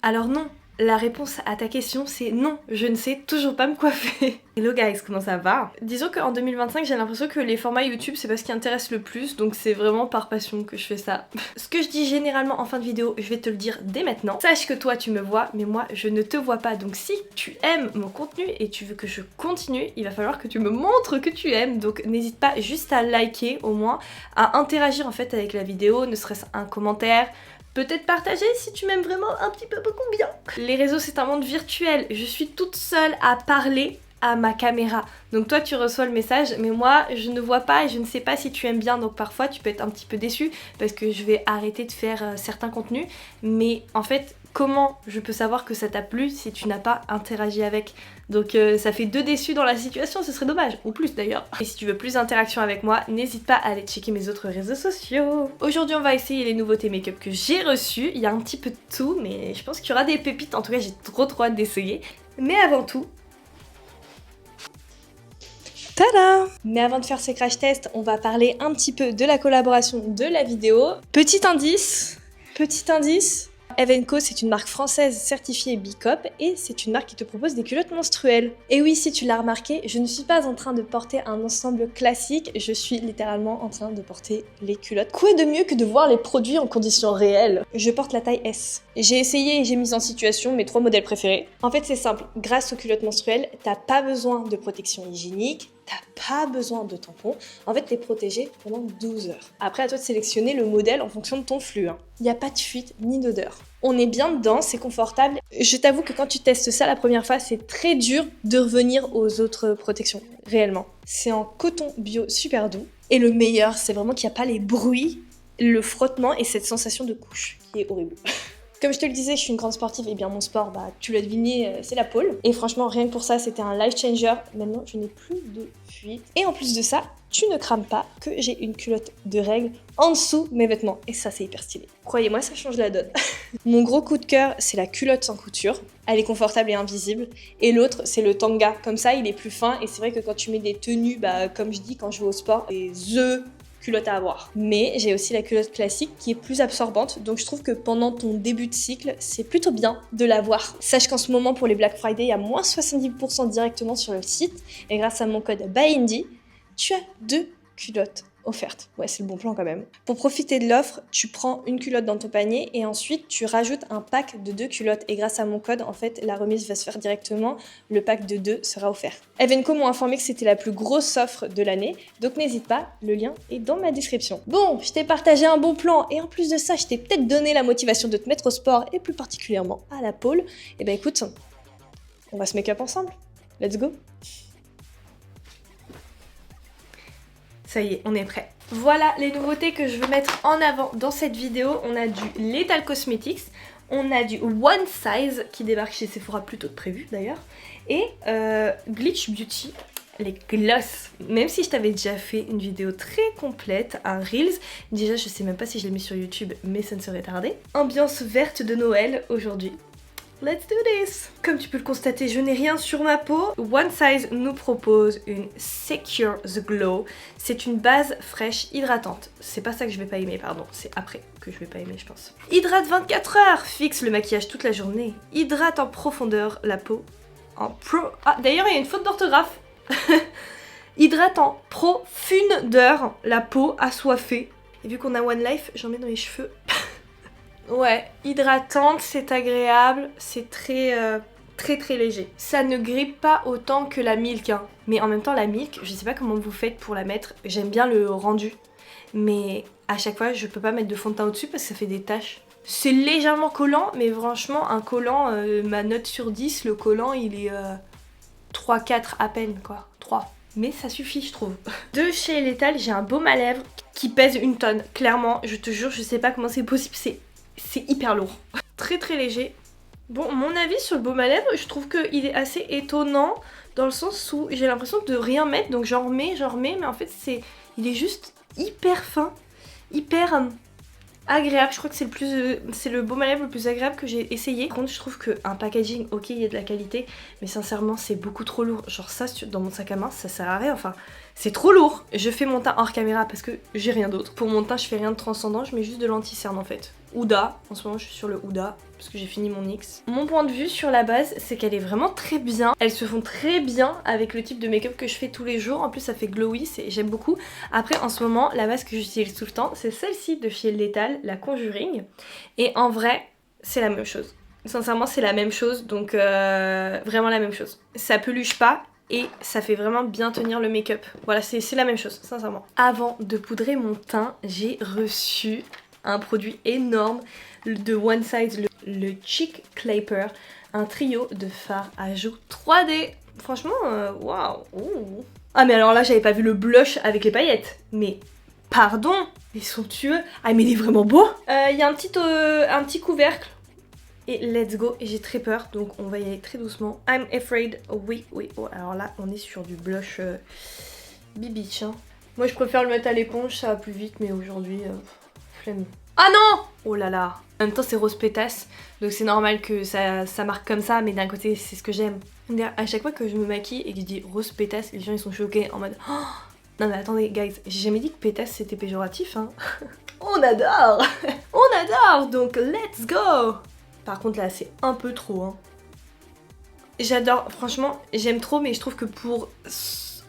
Alors non, la réponse à ta question c'est non, je ne sais toujours pas me coiffer. Hello guys, comment ça va? Disons qu'en 2025 j'ai l'impression que les formats YouTube c'est pas ce qui intéresse le plus, donc c'est vraiment par passion que je fais ça. Ce que je dis généralement en fin de vidéo, je vais te le dire dès maintenant. Sache que toi tu me vois, mais moi je ne te vois pas, donc si tu aimes mon contenu et tu veux que je continue, il va falloir que tu me montres que tu aimes, donc n'hésite pas juste à liker au moins, à interagir en fait avec la vidéo, ne serait-ce un commentaire, peut-être partager si tu m'aimes vraiment un petit peu beaucoup bien. Les réseaux c'est un monde virtuel, je suis toute seule à parler à ma caméra. Donc toi tu reçois le message mais moi je ne vois pas et je ne sais pas si tu aimes bien, donc parfois tu peux être un petit peu déçu parce que je vais arrêter de faire certains contenus, mais en fait comment je peux savoir que ça t'a plu si tu n'as pas interagi avec? Donc ça fait 2 déçus dans la situation, ce serait dommage, ou plus d'ailleurs. Et si tu veux plus d'interaction avec moi, n'hésite pas à aller checker mes autres réseaux sociaux. Aujourd'hui on va essayer les nouveautés make-up que j'ai reçues, il y a un petit peu de tout, mais je pense qu'il y aura des pépites, en tout cas j'ai trop hâte d'essayer. Mais avant tout... Tada! Mais avant de faire ce crash test, on va parler un petit peu de la collaboration de la vidéo. Petit indice... Evenco, c'est une marque française certifiée Bicop et c'est une marque qui te propose des culottes menstruelles. Et oui, si tu l'as remarqué, je ne suis pas en train de porter un ensemble classique, je suis littéralement en train de porter les culottes. Quoi de mieux que de voir les produits en conditions réelles? Je porte la taille S. J'ai essayé et j'ai mis en situation mes 3 modèles préférés. En fait, c'est simple, grâce aux culottes menstruelles, t'as pas besoin de protection hygiénique, t'as pas besoin de tampon. En fait, t'es protégé pendant 12 heures. Après, à toi de sélectionner le modèle en fonction de ton flux. Il n'y a pas de fuite ni d'odeur. On est bien dedans, c'est confortable. Je t'avoue que quand tu testes ça la première fois, c'est très dur de revenir aux autres protections, réellement. C'est en coton bio super doux. Et le meilleur, c'est vraiment qu'il n'y a pas les bruits, le frottement et cette sensation de couche qui est horrible. Comme je te le disais, je suis une grande sportive et bien mon sport, tu l'as deviné, c'est la pole. Et franchement, rien que pour ça, c'était un life changer. Maintenant, je n'ai plus de fuite. Et en plus de ça, tu ne crames pas que j'ai une culotte de règles en dessous mes vêtements. Et ça, c'est hyper stylé. Croyez-moi, ça change la donne. Mon gros coup de cœur, c'est la culotte sans couture. Elle est confortable et invisible. Et l'autre, c'est le tanga. Comme ça, il est plus fin. Et c'est vrai que quand tu mets des tenues, comme je dis, quand je vais au sport, c'est THE culotte à avoir. Mais j'ai aussi la culotte classique qui est plus absorbante, donc je trouve que pendant ton début de cycle, c'est plutôt bien de l'avoir. Sache qu'en ce moment, pour les Black Friday, il y a moins 70% directement sur le site, et grâce à mon code BYNDY, tu as 2 culottes offertes. Ouais, c'est le bon plan quand même. Pour profiter de l'offre, tu prends une culotte dans ton panier et ensuite tu rajoutes un pack de 2 culottes. Et grâce à mon code, en fait, la remise va se faire directement. Le pack de 2 sera offert. Evenco m'ont informé que c'était la plus grosse offre de l'année, donc n'hésite pas, le lien est dans ma description. Bon, je t'ai partagé un bon plan et en plus de ça, je t'ai peut-être donné la motivation de te mettre au sport et plus particulièrement à la pole. Et ben écoute, on va se make up ensemble. Let's go! Ça y est, on est prêt. Voilà les nouveautés que je veux mettre en avant dans cette vidéo. On a du Lethal Cosmetics, on a du One Size qui débarque chez Sephora plus tôt que prévu d'ailleurs, et Glitch Beauty, les gloss. Même si je t'avais déjà fait une vidéo très complète, un Reels, déjà je sais même pas si je l'ai mis sur YouTube, mais ça ne serait tardé. Ambiance verte de Noël aujourd'hui. Let's do this! Comme tu peux le constater, je n'ai rien sur ma peau. One Size nous propose une Secure the Glow. C'est une base fraîche hydratante. C'est pas ça que je vais pas aimer, pardon. C'est après que je vais pas aimer, je pense. Hydrate 24 heures! Fixe le maquillage toute la journée. Hydrate en profondeur la peau. Ah, d'ailleurs, il y a une faute d'orthographe. Hydrate en profondeur la peau assoiffée. Et vu qu'on a One Life, j'en mets dans les cheveux. Ouais, hydratante, c'est agréable, c'est très léger. Ça ne grippe pas autant que la Milk, hein. Mais en même temps, la Milk, je sais pas comment vous faites pour la mettre, j'aime bien le rendu. Mais à chaque fois, je peux pas mettre de fond de teint au-dessus parce que ça fait des taches. C'est légèrement collant, mais franchement, un collant, ma note sur 10, le collant, il est 3-4 à peine, quoi. 3. Mais ça suffit, je trouve. De chez Lethal, j'ai un baume à lèvres qui pèse 1 tonne. Clairement, je te jure, je sais pas comment c'est possible, c'est hyper lourd. Très léger. Bon, mon avis sur le baume à lèvres, je trouve qu'il est assez étonnant dans le sens où j'ai l'impression de rien mettre, donc j'en remets, mais en fait il est juste hyper fin, hyper agréable. Je crois que c'est le baume à lèvres le plus agréable que j'ai essayé. Par contre, je trouve qu'un packaging, ok, il y a de la qualité, mais sincèrement, c'est beaucoup trop lourd. Genre ça, dans mon sac à main, ça sert à rien. Enfin, C'est trop lourd. Je fais mon teint hors caméra parce que j'ai rien d'autre. Pour mon teint, je fais rien de transcendant, je mets juste de l'anti-cerne en fait. Huda, en ce moment je suis sur le Huda parce que j'ai fini mon NYX. Mon point de vue sur la base, c'est qu'elle est vraiment très bien. Elles se font très bien avec le type de make-up que je fais tous les jours. En plus ça fait glowy, j'aime beaucoup. Après en ce moment, la base que j'utilise tout le temps, c'est celle-ci de chez Lethal, la Conjuring. Et en vrai, c'est la même chose. Sincèrement c'est la même chose, donc vraiment la même chose. Ça peluche pas. Et ça fait vraiment bien tenir le make-up. Voilà, c'est la même chose, sincèrement. Avant de poudrer mon teint, j'ai reçu un produit énorme de One Size, le Cheek Clapper, un trio de fards à joues 3D. Franchement, waouh. Ah mais alors là, j'avais pas vu le blush avec les paillettes. Mais pardon, mais somptueux. Ah mais il est vraiment beau. Il y a un petit couvercle. Et let's go, et j'ai très peur, donc on va y aller très doucement. I'm afraid, oui, oh, alors là on est sur du blush Bibitch. Hein. Moi je préfère le mettre à l'éponge, ça va plus vite, mais aujourd'hui, flemme. Ah non! Oh là là. En même temps c'est rose pétasse, donc c'est normal que ça marque comme ça, mais d'un côté c'est ce que j'aime. À chaque fois que je me maquille et que je dis rose pétasse, les gens ils sont choqués en mode oh non mais attendez guys, j'ai jamais dit que pétasse c'était péjoratif hein. On adore. On adore, donc let's go. Par contre là c'est un peu trop hein. J'adore, franchement j'aime trop, mais je trouve que pour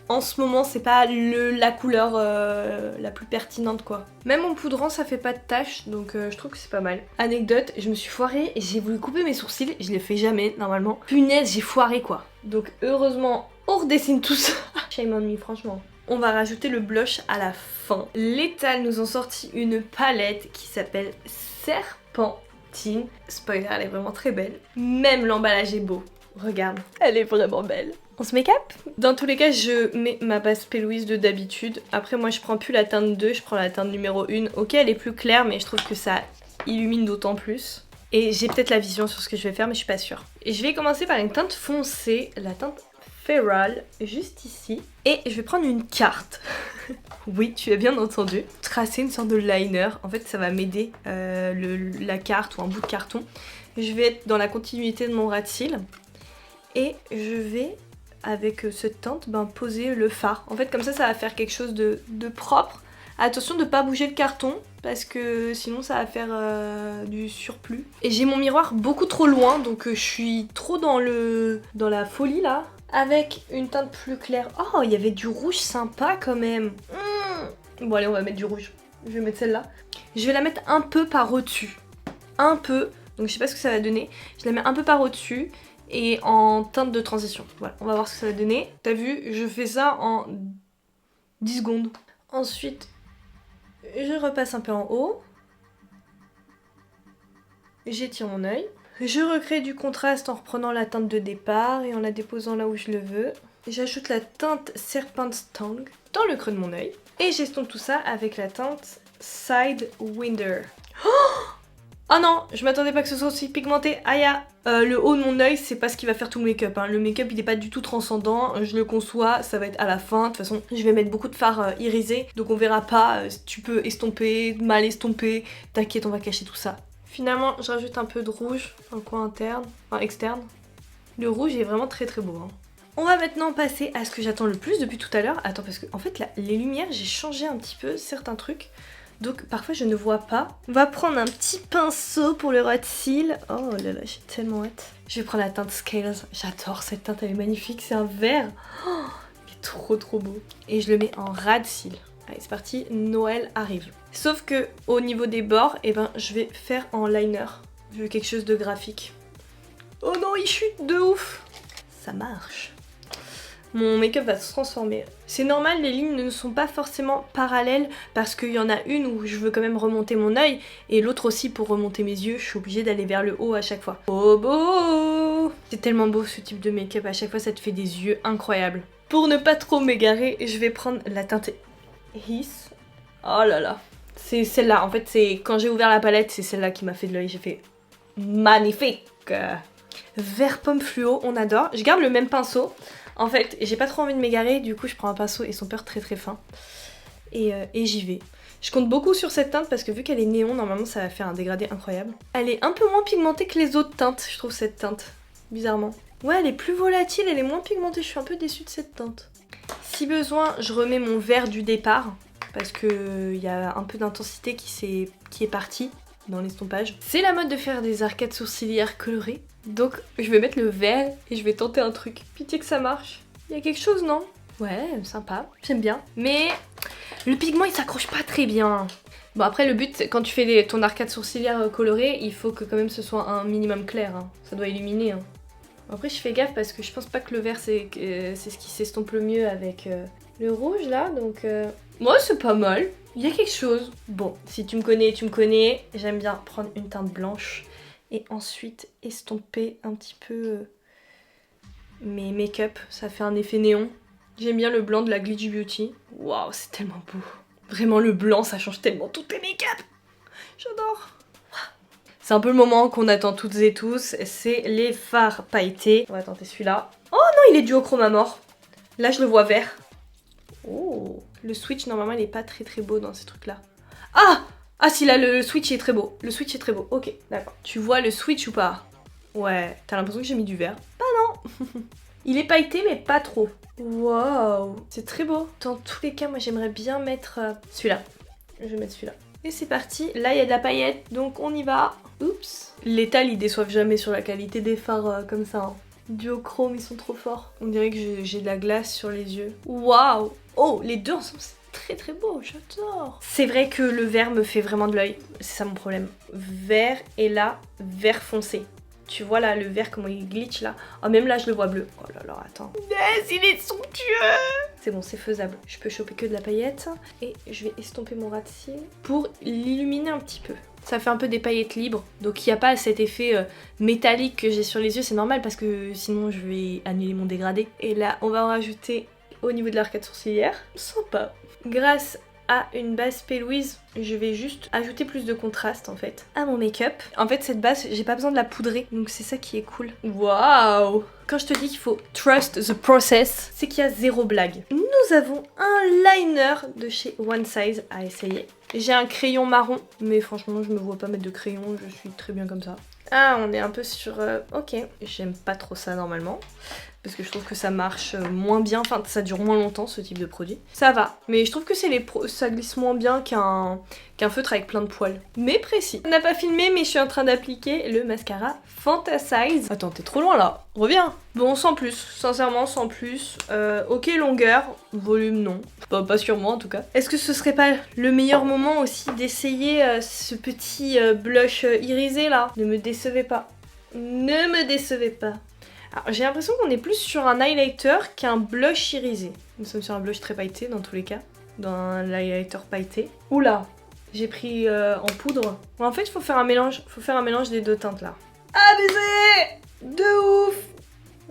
en ce moment c'est pas la couleur la plus pertinente quoi. Même en poudrant ça fait pas de taches, donc je trouve que c'est pas mal. Anecdote, je me suis foirée et j'ai voulu couper mes sourcils, je les fais jamais normalement. Punaise j'ai foiré quoi. Donc heureusement on redessine tout ça. Shame on me franchement. On va rajouter le blush à la fin. Lethal nous ont sorti une palette qui s'appelle Serpent. Spoiler, elle est vraiment très belle. Même l'emballage est beau. Regarde, elle est vraiment belle. On se make-up? Dans tous les cas, je mets ma base P. Louise de d'habitude. Après, moi, je prends plus la teinte 2, je prends la teinte numéro 1. Ok, elle est plus claire, mais je trouve que ça illumine d'autant plus. Et j'ai peut-être la vision sur ce que je vais faire, mais je suis pas sûre. Et je vais commencer par une teinte foncée, la teinte Feral, juste ici. Et je vais prendre une carte. Oui, tu as bien entendu. Tracer une sorte de liner. En fait, ça va m'aider la carte ou un bout de carton. Je vais être dans la continuité de mon ras de cils. Et je vais, avec cette teinte, poser le fard. En fait, comme ça va faire quelque chose de propre. Attention de ne pas bouger le carton, parce que sinon ça va faire du surplus. Et j'ai mon miroir beaucoup trop loin, donc je suis trop dans la folie là. Avec une teinte plus claire. Oh, il y avait du rouge sympa quand même. Bon allez, on va mettre du rouge. Je vais mettre celle-là. Je vais la mettre un peu par au-dessus. Un peu. Donc je sais pas ce que ça va donner. Je la mets un peu par au-dessus et en teinte de transition. Voilà, on va voir ce que ça va donner. T'as vu, je fais ça en 10 secondes. Ensuite, je repasse un peu en haut. J'étire mon œil. Je recrée du contraste en reprenant la teinte de départ et en la déposant là où je le veux. J'ajoute la teinte Serpent's Tongue dans le creux de mon œil. Et j'estompe tout ça avec la teinte Sidewinder. Oh non, je m'attendais pas que ce soit aussi pigmenté. Aïe, le haut de mon œil, c'est pas ce qui va faire tout le make-up. Hein. Le make-up, il est pas du tout transcendant. Je le conçois, ça va être à la fin. De toute façon, je vais mettre beaucoup de fard irisé. Donc on verra pas. Tu peux estomper, mal estomper. T'inquiète, on va cacher tout ça. Finalement, je rajoute un peu de rouge dans le coin interne, enfin externe. Le rouge est vraiment très très beau. Hein. On va maintenant passer à ce que j'attends le plus depuis tout à l'heure. Attends, parce que en fait, là, les lumières, j'ai changé un petit peu certains trucs. Donc parfois, je ne vois pas. On va prendre un petit pinceau pour le ras de cils. Oh là là, j'ai tellement hâte. Je vais prendre la teinte Scales. J'adore cette teinte, elle est magnifique. C'est un vert. Oh, il est trop trop beau. Et je le mets en ras de cils. Allez, c'est parti, Noël arrive. Sauf que au niveau des bords, je vais faire en liner. Je veux quelque chose de graphique. Oh non, il chute de ouf. Ça marche. Mon make-up va se transformer. C'est normal, les lignes ne sont pas forcément parallèles parce qu'il y en a une où je veux quand même remonter mon œil et l'autre aussi pour remonter mes yeux. Je suis obligée d'aller vers le haut à chaque fois. Oh beau! C'est tellement beau ce type de make-up. À chaque fois, ça te fait des yeux incroyables. Pour ne pas trop m'égarer, je vais prendre la teinte His. Oh là là. C'est celle-là. En fait, c'est quand j'ai ouvert la palette, c'est celle-là qui m'a fait de l'œil. J'ai fait magnifique. Vert pomme fluo, on adore. Je garde le même pinceau. En fait, j'ai pas trop envie de m'égarer, du coup je prends un pinceau et son peur très très fin. Et j'y vais. Je compte beaucoup sur cette teinte parce que vu qu'elle est néon, normalement ça va faire un dégradé incroyable. Elle est un peu moins pigmentée que les autres teintes, je trouve, cette teinte. Bizarrement. Ouais, elle est plus volatile, elle est moins pigmentée, je suis un peu déçue de cette teinte. Si besoin, je remets mon vert du départ parce que il y a un peu d'intensité qui est partie dans l'estompage. C'est la mode de faire des arcades sourcilières colorées. Donc je vais mettre le vert et je vais tenter un truc. Pitié que ça marche. Il y a quelque chose, non? Ouais, sympa. J'aime bien. Mais le pigment, il s'accroche pas très bien. Bon, après, le but, quand tu fais ton arcade sourcilière colorée, il faut que quand même ce soit un minimum clair. Hein. Ça doit illuminer. Hein. Après, je fais gaffe parce que je pense pas que le vert, c'est ce qui s'estompe le mieux avec le rouge, là. Donc, moi, c'est pas mal. Il y a quelque chose. Bon, si tu me connais, tu me connais. J'aime bien prendre une teinte blanche et ensuite estomper un petit peu mes make-up. Ça fait un effet néon. J'aime bien le blanc de la Glitch Beauty. Waouh, c'est tellement beau. Vraiment, le blanc, ça change tellement tous tes make-up. J'adore. C'est un peu le moment qu'on attend toutes et tous. C'est les fards pailletés. On va tenter celui-là. Oh non, il est duochrome à mort. Là, je le vois vert. Oh. Le switch, normalement, il est pas très très beau dans ces trucs-là. Ah! Ah si, là, le switch est très beau. Le switch est très beau. Ok, d'accord. Tu vois le switch ou pas? Ouais, t'as l'impression que j'ai mis du vert? Bah non. Il est pailleté, mais pas trop. Waouh, c'est très beau. Dans tous les cas, moi, j'aimerais bien mettre celui-là. Je vais mettre celui-là. Et c'est parti. Là, il y a de la paillette, donc on y va. Oups. L'étal, ils déçoivent jamais sur la qualité des fards comme ça. Hein. Duochrome, ils sont trop forts. On dirait que j'ai de la glace sur les yeux. Waouh. Oh, les deux ensemble, c'est très très beau, j'adore. C'est vrai que le vert me fait vraiment de l'œil. C'est ça mon problème. Vert et là, vert foncé. Tu vois là, le vert, comment il glitch là. Oh, même là, je le vois bleu. Oh là là, attends. Yes, il est somptueux. C'est bon, c'est faisable. Je peux choper que de la paillette. Et je vais estomper mon ras de cils pour l'illuminer un petit peu. Ça fait un peu des paillettes libres. Donc il n'y a pas cet effet métallique que j'ai sur les yeux. C'est normal parce que sinon, je vais annuler mon dégradé. Et là, on va en rajouter au niveau de l'arcade sourcilière. Sympa. Grâce à une base P. Louise, je vais juste ajouter plus de contraste en fait à mon make-up. En fait cette base, j'ai pas besoin de la poudrer, donc c'est ça qui est cool. Waouh! Quand je te dis qu'il faut trust the process, c'est qu'il y a zéro blague. Nous avons un liner de chez One Size à essayer. J'ai un crayon marron, mais franchement je me vois pas mettre de crayon, je suis très bien comme ça. Ah, on est un peu sur... ok, j'aime pas trop ça normalement. Parce que je trouve que ça marche moins bien, enfin ça dure moins longtemps ce type de produit. Ça va, mais je trouve que ça glisse moins bien qu'un feutre avec plein de poils. Mais précis. On n'a pas filmé, mais je suis en train d'appliquer le mascara Fantasize. Attends, t'es trop loin là, reviens. Bon, sans plus, sincèrement sans plus. Ok, longueur, volume non. Pas sur moi en tout cas. Est-ce que ce serait pas le meilleur moment aussi d'essayer ce petit blush irisé là? Ne me décevez pas. Ne me décevez pas. J'ai l'impression qu'on est plus sur un highlighter qu'un blush irisé. Nous sommes sur un blush très pailleté dans tous les cas. Dans un highlighter pailleté. Oula, j'ai pris en poudre. Bon, en fait, il faut faire un mélange. Faut faire un mélange des deux teintes là. Ah, baiser de ouf.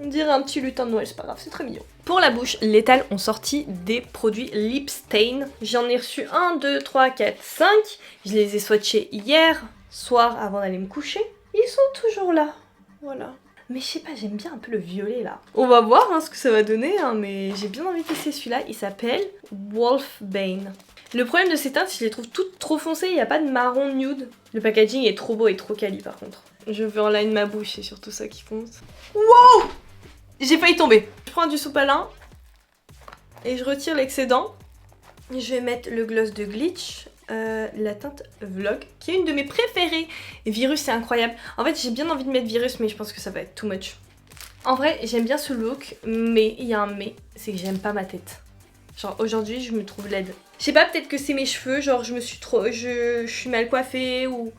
On dirait un petit lutin de Noël, c'est pas grave, c'est très mignon. Pour la bouche, l'Étal ont sorti des produits Lip Stain. J'en ai reçu 1, 2, 3, 4, 5. Je les ai swatchés hier soir avant d'aller me coucher. Ils sont toujours là. Voilà. Mais je sais pas, j'aime bien un peu le violet là. On va voir hein, ce que ça va donner, hein, mais j'ai bien envie de tester celui-là. Il s'appelle Wolfbane. Le problème de ces teintes, je les trouve toutes trop foncées, il n'y a pas de marron nude. Le packaging est trop beau et trop quali par contre. Je veux enline ma bouche, c'est surtout ça qui compte. Wow! J'ai failli tomber. Je prends du sopalin et je retire l'excédent. Je vais mettre le gloss de Glitch. La teinte Vlog, qui est une de mes préférées. Et Virus, c'est incroyable. En fait, j'ai bien envie de mettre Virus, mais je pense que ça va être too much. En vrai, j'aime bien ce look, mais il y a un mais, c'est que j'aime pas ma tête. Genre, aujourd'hui, je me trouve laide. Je sais pas, peut-être que c'est mes cheveux, genre, je suis mal coiffée, ou...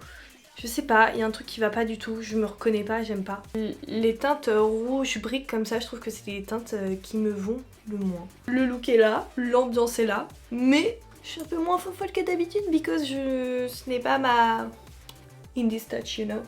Je sais pas, il y a un truc qui va pas du tout, je me reconnais pas, j'aime pas. Les teintes rouges briques comme ça, je trouve que c'est les teintes qui me vont le moins. Le look est là, l'ambiance est là, mais... je suis un peu moins folle que d'habitude because ce n'est pas ma indie touch, you know.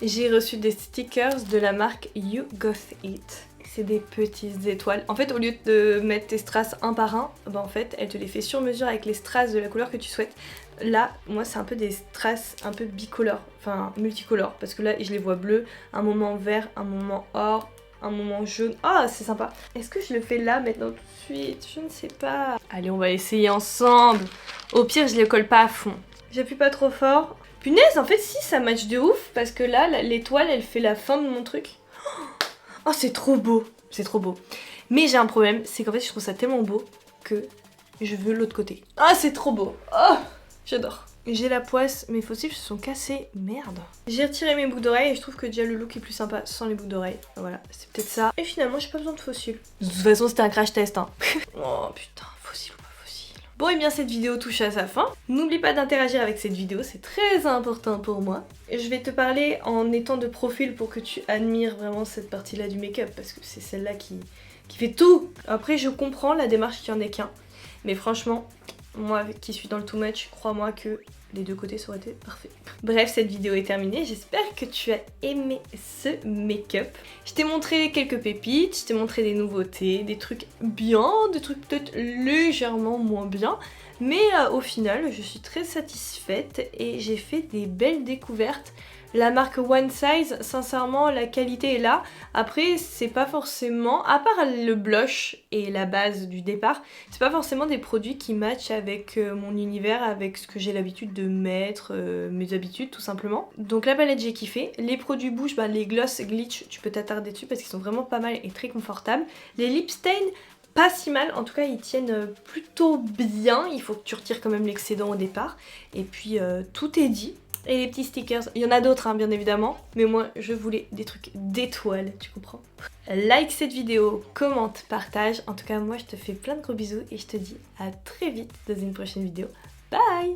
J'ai reçu des stickers de la marque You Got It. C'est des petites étoiles. En fait, au lieu de mettre tes strass un par un, bah en fait, elle te les fait sur mesure avec les strass de la couleur que tu souhaites. Là, moi, c'est un peu des strass un peu bicolores, enfin multicolores, parce que là, je les vois bleus, un moment vert, un moment or, un moment jaune. Ah, c'est sympa. Est-ce que je le fais là maintenant tout de suite? Je ne sais pas. Allez, on va essayer ensemble. Au pire, je le colle pas à fond. J'appuie pas trop fort. Punaise, en fait, si, ça match de ouf. Parce que là, l'étoile, elle fait la fin de mon truc. Oh, c'est trop beau. C'est trop beau. Mais j'ai un problème, c'est qu'en fait, je trouve ça tellement beau que je veux l'autre côté. Ah, c'est trop beau. Oh, j'adore. J'ai la poisse, mes faux cils se sont cassés. Merde. J'ai retiré mes boucles d'oreilles et je trouve que déjà le look est plus sympa sans les boucles d'oreilles. Voilà, c'est peut-être ça. Et finalement, j'ai pas besoin de faux cils. De toute façon, c'était un crash test, hein. Oh putain, faux cils ou pas faux cils. Bon, et bien cette vidéo touche à sa fin. N'oublie pas d'interagir avec cette vidéo, c'est très important pour moi. Je vais te parler en étant de profil pour que tu admires vraiment cette partie-là du make-up parce que c'est celle-là qui fait tout. Après, je comprends la démarche qu'il y en ait qu'un. Mais franchement, moi qui suis dans le too much, crois-moi que les deux côtés ça aurait été parfait. Bref, cette vidéo est terminée. J'espère que tu as aimé ce make-up. Je t'ai montré quelques pépites, je t'ai montré des nouveautés, des trucs bien, des trucs peut-être légèrement moins bien. Mais au final, je suis très satisfaite et j'ai fait des belles découvertes. La marque One Size, sincèrement, la qualité est là. Après, c'est pas forcément, à part le blush et la base du départ, c'est pas forcément des produits qui matchent avec mon univers, avec ce que j'ai l'habitude de mettre, mes habitudes tout simplement. Donc la palette j'ai kiffé. Les produits bouche, les gloss glitch, tu peux t'attarder dessus parce qu'ils sont vraiment pas mal et très confortables. Les lip stains, pas si mal, en tout cas ils tiennent plutôt bien. Il faut que tu retires quand même l'excédent au départ. Et puis tout est dit. Et les petits stickers, il y en a d'autres bien évidemment, mais moi je voulais des trucs d'étoiles, tu comprends? Like cette vidéo, commente, partage, en tout cas moi je te fais plein de gros bisous et je te dis à très vite dans une prochaine vidéo. Bye!